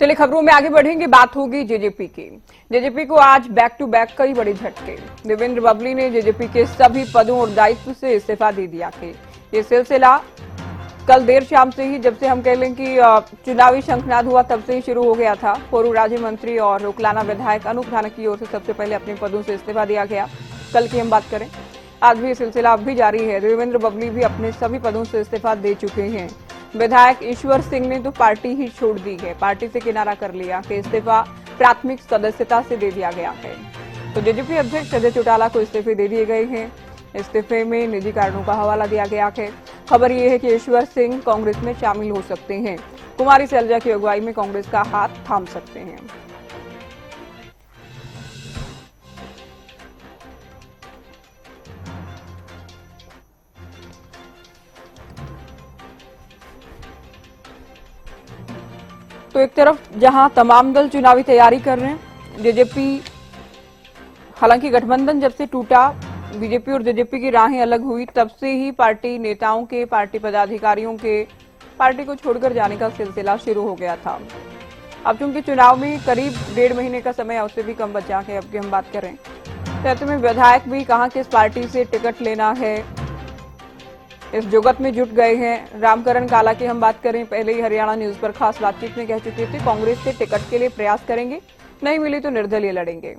चलिए खबरों में आगे बढ़ेंगे। बात होगी जेजेपी की। जेजेपी को आज बैक टू बैक कई बड़े झटके। देवेंद्र बबली ने जेजेपी के सभी पदों और दायित्व से इस्तीफा दे दिया है। ये सिलसिला कल देर शाम से ही, जब से हम कह लें कि चुनावी शंखनाद हुआ, तब से ही शुरू हो गया था। पूर्व राज्य मंत्री और उकलाना विधायक अनूप धानक की ओर से सबसे पहले अपने पदों से इस्तीफा दिया गया। कल की हम बात करें, आज भी सिलसिला अब भी जारी है। देवेंद्र बबली भी अपने सभी पदों से इस्तीफा दे चुके हैं। विधायक ईश्वर सिंह ने तो पार्टी ही छोड़ दी है, पार्टी से किनारा कर लिया कि इस्तीफा प्राथमिक सदस्यता से दे दिया गया है। तो जेजेपी अध्यक्ष अजय चौटाला को इस्तीफे दे दिए गए हैं। इस्तीफे में निजी कारणों का हवाला दिया गया है। खबर यह है कि ईश्वर सिंह कांग्रेस में शामिल हो सकते हैं। कुमारी सैलजा की अगुवाई में कांग्रेस का हाथ थाम सकते हैं। तो एक तरफ जहां तमाम दल चुनावी तैयारी कर रहे हैं, जेजेपी, हालांकि गठबंधन जब से टूटा, बीजेपी और जेजेपी की राहें अलग हुई, तब से ही पार्टी नेताओं के, पार्टी पदाधिकारियों के पार्टी को छोड़कर जाने का सिलसिला शुरू हो गया था। अब चूंकि चुनाव में करीब 1.5 महीने का समय, उससे भी कम बचा है, अब की हम बात करें, तो ऐसे में विधायक भी कहां किस पार्टी से टिकट लेना है, इस जुगत में जुट गए हैं। रामकरण काला की हम बात करें, पहले ही हरियाणा न्यूज पर खास बातचीत में कह चुके थे, कांग्रेस से टिकट के लिए प्रयास करेंगे, नहीं मिली तो निर्दलीय लड़ेंगे।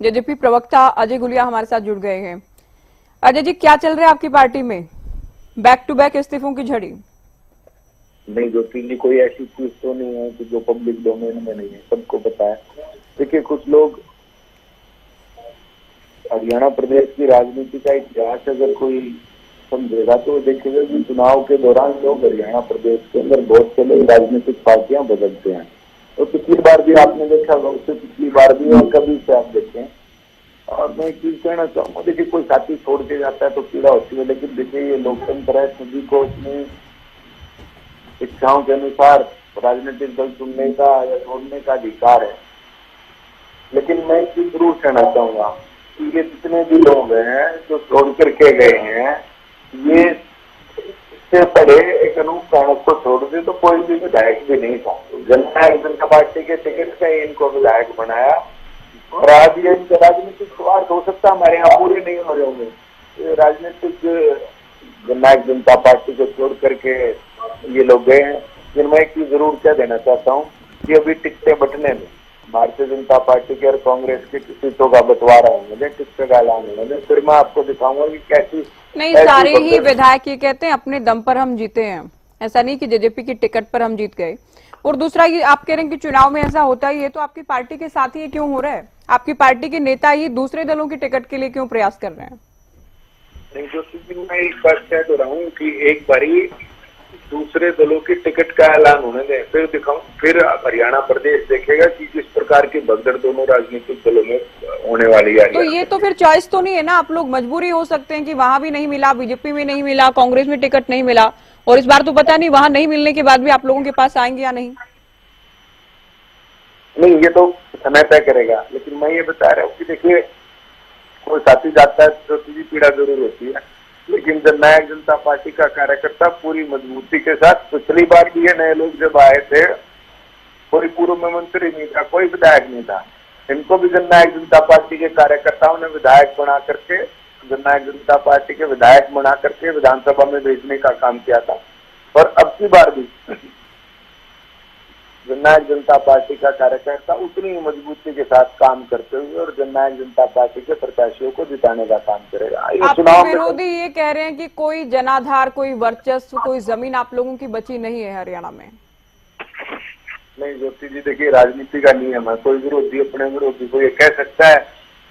जेजेपी प्रवक्ता अजय गुलिया हमारे साथ जुड़ गए हैं। अजय जी, क्या चल रहा है आपकी पार्टी में? बैक टू बैक इस्तीफों की झड़ी। नहीं, ज्योति, कोई ऐसी चीज तो नहीं है कि जो पब्लिक डोमेन में नहीं है, सबको पता है। देखिए, कुछ लोग हरियाणा प्रदेश की राजनीति का इतिहास अगर कोई समझेगा तो देखेगा कि चुनाव के दौरान लोग हरियाणा प्रदेश के अंदर बहुत से लोग राजनीतिक पार्टियां बदलते हैं। तो पिछली बार भी आपने देखा होगा, उससे पिछली बार भी और कभी से आप देखें। और मैं एक चीज कहना चाहूंगा, देखिए, कोई साथी छोड़ के जाता है तो पीड़ा होती है, लेकिन देखिए ये लोकतंत्र है, सभी को अपनी इच्छाओं के अनुसार राजनीतिक दल चुनने का या छोड़ने का अधिकार है। लेकिन मैं एक चीज जरूर कहना चाहूंगा कि ये जितने भी लोग हैं जो छोड़ करके गए हैं, ये इससे पहले एक अनूप धानक को छोड़ दे तो कोई भी विधायक भी नहीं था। जननायक जनता पार्टी के टिकट से इनको विधायक बनाया, और आज ये इनके राजनीतिक स्वार्थ हो सकता है हमारे यहाँ पूरे नहीं हो रहे होंगे। राजनीतिक जननायक जनता पार्टी को छोड़ करके ये लोग गए हैं। लेकिन मैं एक चीज जरूर क्या देना चाहता हूँ कि अभी टिकटें बंटने में भारतीय जनता पार्टी के और कांग्रेस के सीटों का बंटवारा होने, टिकट का ऐलान होने, फिर मैं आपको दिखाऊंगा कि कैसी नहीं, सारे ही विधायक ये कहते हैं अपने दम पर हम जीते हैं, ऐसा नहीं कि जेजेपी की टिकट पर हम जीत गए। और दूसरा ये आप कह रहे हैं कि चुनाव में ऐसा होता ही है, तो आपकी पार्टी के साथ ही ये क्यों हो रहा है? आपकी पार्टी के नेता ही दूसरे दलों की टिकट के लिए क्यों प्रयास कर रहे हैं? नहीं, जो मैं एक बात कह तो रहा हूँ कि एक बारी दूसरे दलों की टिकट का ऐलान होने दें, फिर दिखाऊं, फिर हरियाणा प्रदेश देखेगा कि किस प्रकार की भगदड़ दोनों राजनीतिक दलों में होने वाली है। तो ये तो फिर चॉइस तो नहीं है ना, आप लोग मजबूरी हो सकते हैं कि वहां भी नहीं मिला, बीजेपी में नहीं मिला, कांग्रेस में टिकट नहीं मिला, और इस बार तो पता नहीं वहां नहीं मिलने के बाद भी आप लोगों के पास आएंगे या नहीं। नहीं, ये तो समय तय करेगा। लेकिन मैं ये बता रहा हूँ कि देखिए, कोई साथी जाता है तो सीधी पीड़ा जरूर होती है, लेकिन जननायक जनता पार्टी का कार्यकर्ता पूरी मजबूती के साथ, पिछली बार भी ये नए लोग जब आए थे, कोई पूर्व में मंत्री नहीं था, कोई विधायक नहीं था, इनको भी जननायक जनता पार्टी के कार्यकर्ताओं ने विधायक बना करके, जननायक जनता पार्टी के विधायक बना करके विधानसभा में भेजने का काम किया था। और अब की बार भी जननायक जनता पार्टी का कार्यकर्ता उतनी मजबूती के साथ काम करते हुए और जननायक जनता पार्टी के प्रत्याशियों को जिताने का काम करेगा। आपके विरोधी ये कह रहे हैं कि कोई जनाधार, कोई वर्चस्व, कोई जमीन आप लोगों की बची नहीं है हरियाणा में। नहीं ज्योति जी, देखिए, राजनीति का नियम है, कोई विरोधी अपने विरोधी को ये कह सकता है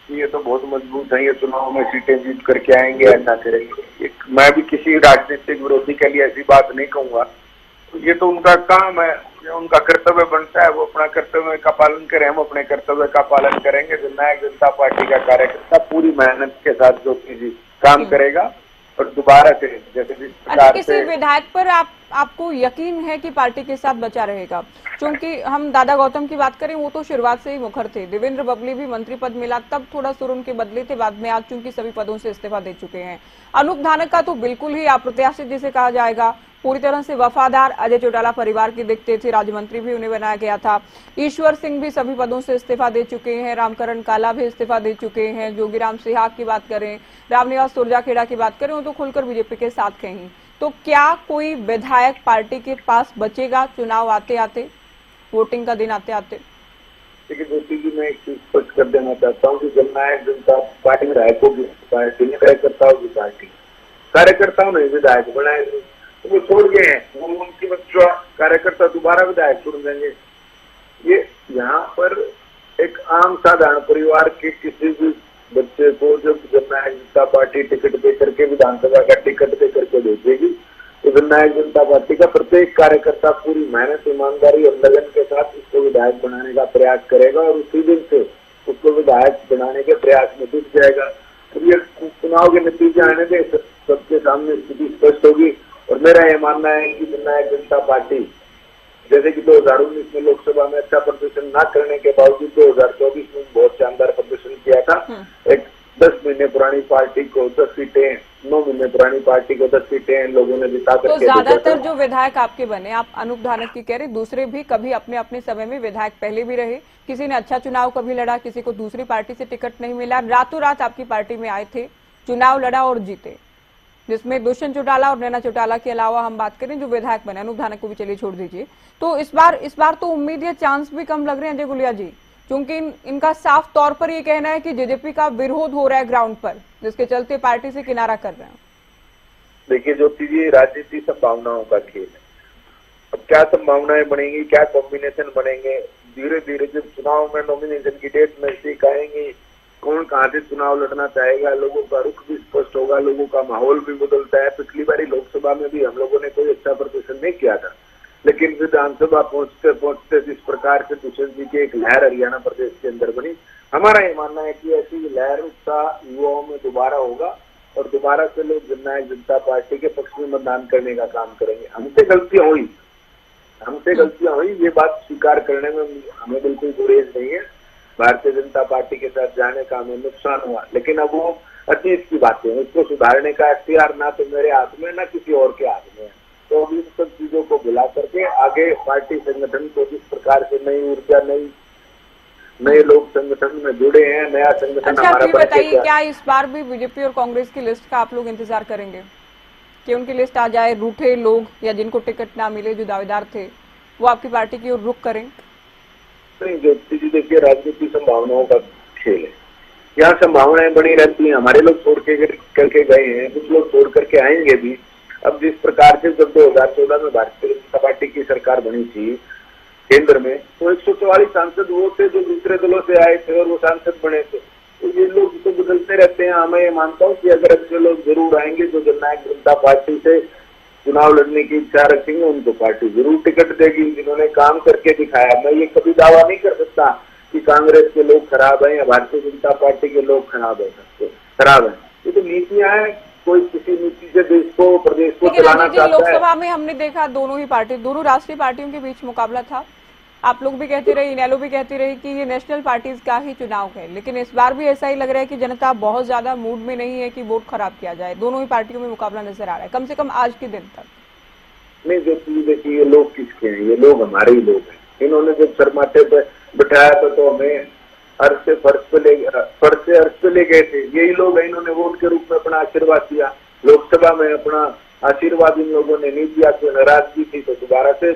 कि ये तो बहुत मजबूत है, ये चुनाव में सीटें जीत करके आएंगे, ऐसा करेंगे। मैं भी किसी राजनीतिक विरोधी के लिए ऐसी बात नहीं कहूंगा। तो ये तो उनका काम है, उनका कर्तव्य बनता है, वो अपना कर्तव्य का पालन करें, हम अपने कर्तव्य का पालन करेंगे। जननायक जनता पार्टी का कार्यकर्ता पूरी मेहनत के साथ ज्योति जी काम करेगा और दोबारा से जैसे जिस प्रकार किसी विधायक पर आप आपको यकीन है कि पार्टी के साथ बचा रहेगा? क्योंकि हम दादा गौतम की बात करें, वो तो शुरुआत से ही मुखर थे। देवेंद्र बबली भी मंत्री पद मिला तब थोड़ा सुर उनके बदले थे, बाद में आज चूंकि सभी पदों से इस्तीफा दे चुके हैं। अनूप धानक का तो बिल्कुल ही अप्रत्याशित जिसे कहा जाएगा, पूरी तरह से वफादार अजय चौटाला परिवार के दिखते थे, राज्य मंत्री भी उन्हें बनाया गया था। ईश्वर सिंह भी सभी पदों से इस्तीफा दे चुके हैं, रामकरण काला भी इस्तीफा दे चुके हैं। जोगीराम सिहाग की बात करें, रामनिवास सुरजाखेड़ा की बात करें, वो तो खुलकर बीजेपी के साथ कहीं। तो क्या कोई विधायक पार्टी के पास बचेगा चुनाव आते आते, वोटिंग का दिन आते आते? देखिए ज्योति जी, मैं एक चीज स्पष्ट कर देना चाहता हूँ कि जननायक जनता पार्टी विधायकों की पार्टी ने, कार्यकर्ताओं की पार्टी, कार्यकर्ताओं ने विधायक बनाए, तो वो छोड़ गए हैं, वो उनकी बच्चों कार्यकर्ता दोबारा विधायक चुन देंगे। ये यहाँ पर एक आम साधारण परिवार के किसी भी बच्चे को जब जननायक जनता पार्टी टिकट दे करके, विधानसभा का टिकट दे करके भेजेगी, तो जननायक जनता पार्टी का प्रत्येक कार्यकर्ता पूरी मेहनत, ईमानदारी और लगन के साथ उसको विधायक बनाने का प्रयास करेगा और उसी दिन से उसको विधायक बनाने के प्रयास में जुट जाएगा। तो ये चुनाव के नतीजे आने दे, सबके सामने स्थिति स्पष्ट होगी। और मेरा ये मानना है कि जननायक जनता पार्टी जैसे कि 2019 में लोकसभा में अच्छा प्रदर्शन न करने के बावजूद 2024 में बहुत शानदार प्रदर्शन किया था। एक 10 महीने पुरानी पार्टी को 10 सीटें, 9 महीने पुरानी पार्टी को 10 सीटें लोगों ने जिता करके, तो ज्यादातर जो विधायक आपके बने, आप अनूप धानक की कह रहे, दूसरे भी कभी अपने अपने समय में विधायक पहले भी रहे, किसी ने अच्छा चुनाव कभी लड़ा, किसी को दूसरी पार्टी से टिकट नहीं मिला, रातों रात आपकी पार्टी में आए थे, चुनाव लड़ा और जीते, जिसमें दुष्यंत चौटाला और नैना चौटाला के अलावा हम बात करें जो विधायक बने, अनूप धानक को भी चलिए छोड़ दीजिए। तो इस बार तो उम्मीद या चांस भी कम लग रहे हैं अजय गुलिया जी, क्योंकि इनका साफ तौर पर ये कहना है कि जेजेपी का विरोध हो रहा है ग्राउंड पर, जिसके चलते पार्टी से किनारा कर रहे हैं। देखिए ज्योति जी, राजनीति संभावनाओं का खेल है। अब क्या संभावनाएं बनेंगी, क्या कॉम्बिनेशन बनेंगे, धीरे धीरे जब चुनाव में नॉमिनेशन की डेट नजदीक आएंगी, कौन कहां से चुनाव लड़ना चाहेगा, लोगों का रुख भी स्पष्ट होगा, लोगों का माहौल भी बदलता है। पिछली बारी लोकसभा में भी हम लोगों ने कोई अच्छा प्रदर्शन नहीं किया था, लेकिन विधानसभा पहुंचते पहुंचते जिस प्रकार से दुष्यंत जी की एक लहर हरियाणा प्रदेश के अंदर बनी, हमारा ये मानना है कि ऐसी लहर उत्साह युवाओं में दोबारा होगा और दोबारा से लोग जननायक जनता पार्टी के पक्ष में मतदान करने का काम करेंगे। हमसे गलतियां हुई, ये बात स्वीकार करने में हमें बिल्कुल गुरेज नहीं है। भारतीय जनता पार्टी के साथ जाने का हमें नुकसान हुआ, लेकिन अब वो अतीत की बातें हैं, उसको सुधारने का इख्तियार ना तो मेरे हाथ में ना किसी और के हाथ में है। तो अब इन सब चीजों को भुला करके आगे पार्टी संगठन को जिस प्रकार से नई ऊर्जा, नए लोग संगठन में जुड़े हैं, नया संगठन अच्छा, हमारा बताइए क्या इस बार भी बीजेपी और कांग्रेस की लिस्ट का आप लोग इंतजार करेंगे कि उनकी लिस्ट आ जाए, रूठे लोग या जिनको टिकट ना मिले, जो दावेदार थे, वो आपकी पार्टी की ओर रुख करें? नहीं ज्योति जी, देखिए राजनीति संभावनाओं का खेल है, यहाँ संभावनाएं बनी रहती हैं। हमारे लोग छोड़ के करके गए हैं, कुछ लोग छोड़ करके आएंगे भी। अब जिस प्रकार से जब 2014 में भारतीय जनता पार्टी की सरकार बनी थी केंद्र में, तो 144 सांसद वो थे जो दूसरे दलों से आए थे और वो सांसद बने थे। तो ये लोग तो बदलते रहते हैं। मैं ये मानता हूँ कि अगर अच्छे लोग जरूर आएंगे जो जननायक जनता पार्टी से चुनाव लड़ने की इच्छा रखेंगे, उनको पार्टी जरूर टिकट देगी, जिन्होंने काम करके दिखाया। मैं ये कभी दावा नहीं कर सकता कि कांग्रेस के लोग खराब हैं या भारतीय जनता पार्टी के लोग खराब हैं। ये तो नीतियां हैं, कोई किसी नीति से देश को, प्रदेश को चलाना चाहता है। लोकसभा में हमने देखा दोनों राष्ट्रीय पार्टियों के बीच मुकाबला था। आप लोग भी कहते रहे, इनेलो भी कहती रही कि ये नेशनल पार्टीज का ही चुनाव है, लेकिन इस बार भी ऐसा ही लग रहा है कि जनता बहुत ज्यादा मूड में नहीं है कि वोट खराब किया जाए। दोनों ही पार्टियों में मुकाबला नजर आ रहा है, कम से कम आज के दिन तक। नहीं देखिए, ये लोग किसके हैं? ये लोग हमारे ही लोग हैं। इन्होंने जब सरमाटे पे बिठाया था तो हमें अर्श से अर्श पे ले गए थे। यही लोग हैं, इन्होंने वोट के रूप में अपना आशीर्वाद दिया। लोकसभा में अपना आशीर्वाद इन लोगों ने नहीं दिया, तो नाराजगी थी तो दोबारा से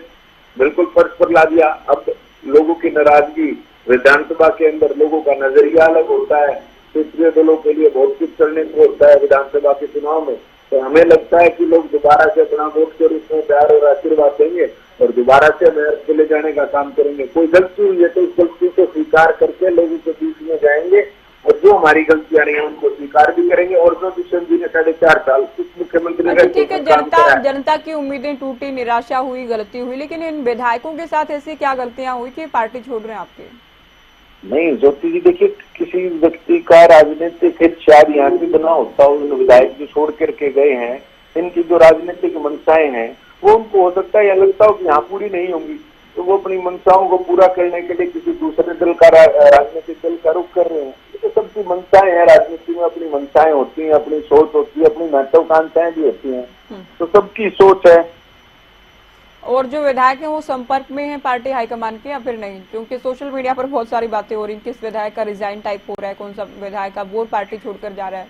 बिल्कुल फर्श पर ला दिया। अब लोगों की नाराजगी, विधानसभा के अंदर लोगों का नजरिया अलग होता है, क्षेत्रीय दलों के लिए बहुत कुछ करने को होता है विधानसभा के चुनाव में। तो हमें लगता है कि लोग दोबारा से अपना वोट के रूप में प्यार और आशीर्वाद देंगे और दोबारा से हमें चले जाने का काम करेंगे। कोई गलती हुई है तो उस गलती को स्वीकार करके लोगों के बीच में जाएंगे और जो हमारी गलतियां रही हैं उनको स्वीकार भी करेंगे। और जो दुष्यंत जी ने 4.5 साल मुख्यमंत्री ठीक है, जनता की उम्मीदें टूटी, निराशा हुई, गलती हुई, लेकिन इन विधायकों के साथ ऐसी क्या गलतियां हुई कि पार्टी छोड़ रहे हैं आपके? नहीं ज्योति जी, देखिए किसी व्यक्ति का राजनीतिक हित शायद यहाँ से बना होता हो। विधायक जो छोड़ करके गए हैं, इनकी जो राजनीतिक मंशाएं हैं वो उनको हो सकता है या लगता हो कि यहाँ पूरी नहीं होंगी, तो वो अपनी मंशाओं को पूरा करने के लिए किसी दूसरे दल का राजनीतिक दल का रुख कर रहे हैं। ये तो सबकी मंशाएं हैं, राजनीति में अपनी मंशाएं होती हैं, अपनी सोच होती है, अपनी महत्वाकांक्षाएं भी होती हैं, तो सबकी सोच है। और जो विधायक हैं वो संपर्क में हैं पार्टी हाईकमान के या फिर नहीं? क्योंकि सोशल मीडिया पर बहुत सारी बातें हो रही हैं, किस विधायक का रिजाइन टाइप हो रहा है, कौन सा विधायक का वो पार्टी छोड़कर जा रहा है।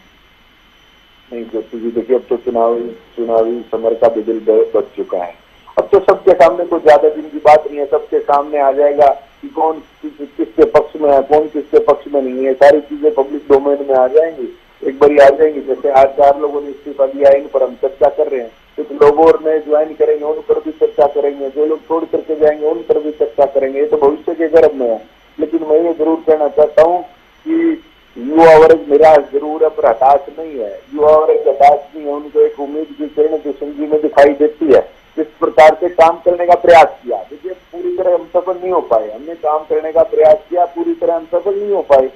नहीं ज्योति जी, देखिए अब तो चुनावी समर का बिगुल बच चुका है। अब तो सबके सामने कोई ज्यादा दिन की बात नहीं है, सबके सामने आ जाएगा कि कौन किसके पक्ष में है, कौन किसके पक्ष में नहीं है। सारी चीजें पब्लिक डोमेन में आ जाएंगी, एक बार आ जाएंगी। जैसे आज 4 लोगों ने इस्तीफा दिया है, इन पर हम चर्चा कर रहे हैं। कुछ लोगों और नए ज्वाइन करेंगे, उन पर भी चर्चा करेंगे, जो लोग छोड़ करके जाएंगे उन पर भी चर्चा करेंगे। ये तो भविष्य के गर्भ में है। लेकिन मैं ये जरूर कहना चाहता हूँ कि युवा वर्ग निराश जरूर है पर हताश नहीं है। युवा वर्ग हताश नहीं है, उनको एक उम्मीद की किरण किशनजी में दिखाई देती है। जिस प्रकार से काम करने का प्रयास किया, देखिए पूरी तरह हम सफल नहीं हो पाए, हमने काम करने का प्रयास किया, पूरी तरह हम सफल नहीं हो पाए,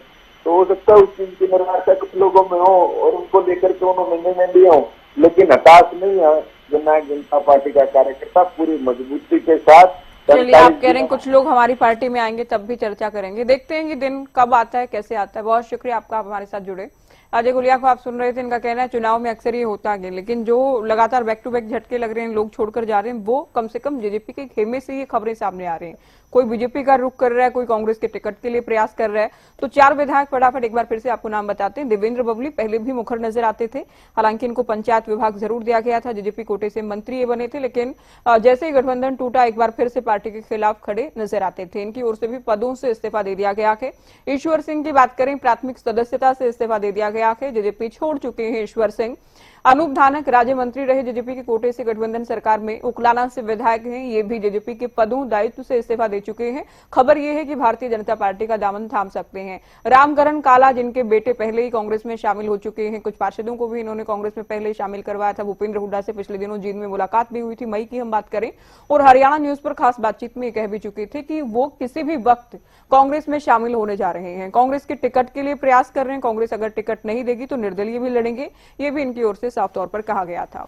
तो हो सकता है उस चीज की निराशा कुछ लोगों में हो और उनको लेकर के उन्होंने निर्णय लिए हो। लेकिन हताश नहीं है जननायक जनता पार्टी का कार्यकर्ता, पूरी मजबूती के साथ। चलिए, आप कह रहे हैं कुछ लोग हमारी पार्टी में आएंगे तब भी चर्चा करेंगे, देखते हैं कि दिन कब आता है, कैसे आता है। बहुत शुक्रिया आपका, आप हमारे साथ जुड़े। अजय गुलिया को आप सुन रहे थे, इनका कहना है चुनाव में अक्सर ये होता है, लेकिन जो लगातार बैक टू बैक झटके लग रहे हैं, लोग छोड़कर जा रहे हैं, वो कम से कम जेजेपी के खेमे से ये खबरें सामने आ रही हैं। कोई बीजेपी का रुख कर रहा है, कोई कांग्रेस के टिकट के लिए प्रयास कर रहा है। तो 4 विधायक फटाफट एक बार फिर से आपको नाम बताते हैं। देवेंद्र बबली पहले भी मुखर नजर आते थे, हालांकि इनको पंचायत विभाग जरूर दिया गया था, जेजेपी कोटे से मंत्री ये बने थे, लेकिन जैसे ही गठबंधन टूटा एक बार फिर से पार्टी के खिलाफ खड़े नजर आते थे। इनकी ओर से भी पदों से इस्तीफा दे दिया गया है। ईश्वर सिंह की बात करें, प्राथमिक सदस्यता से इस्तीफा दे दिया गया है, जेजेपी छोड़ चुके हैं ईश्वर सिंह। अनूप धानक राज्य मंत्री रहे जेजेपी के कोटे से गठबंधन सरकार में, उकलाना से विधायक हैं, ये भी जेजेपी के पदों दायित्व से इस्तीफा दे चुके हैं। खबर ये है कि भारतीय जनता पार्टी का दामन थाम सकते हैं। रामकरण काला, जिनके बेटे पहले ही कांग्रेस में शामिल हो चुके हैं, कुछ पार्षदों को भी इन्होंने कांग्रेस में पहले ही शामिल करवाया था। भूपेंद्र हुड्डा से पिछले दिनों जींद में मुलाकात भी हुई थी, मई की हम बात करें, और हरियाणा न्यूज पर खास बातचीत में कह भी चुके थे कि वो किसी भी वक्त कांग्रेस में शामिल होने जा रहे हैं, कांग्रेस के टिकट के लिए प्रयास कर रहे हैं। कांग्रेस अगर टिकट नहीं देगी तो निर्दलीय भी लड़ेंगे, ये भी इनकी ओर से साफ तौर पर कहा गया था।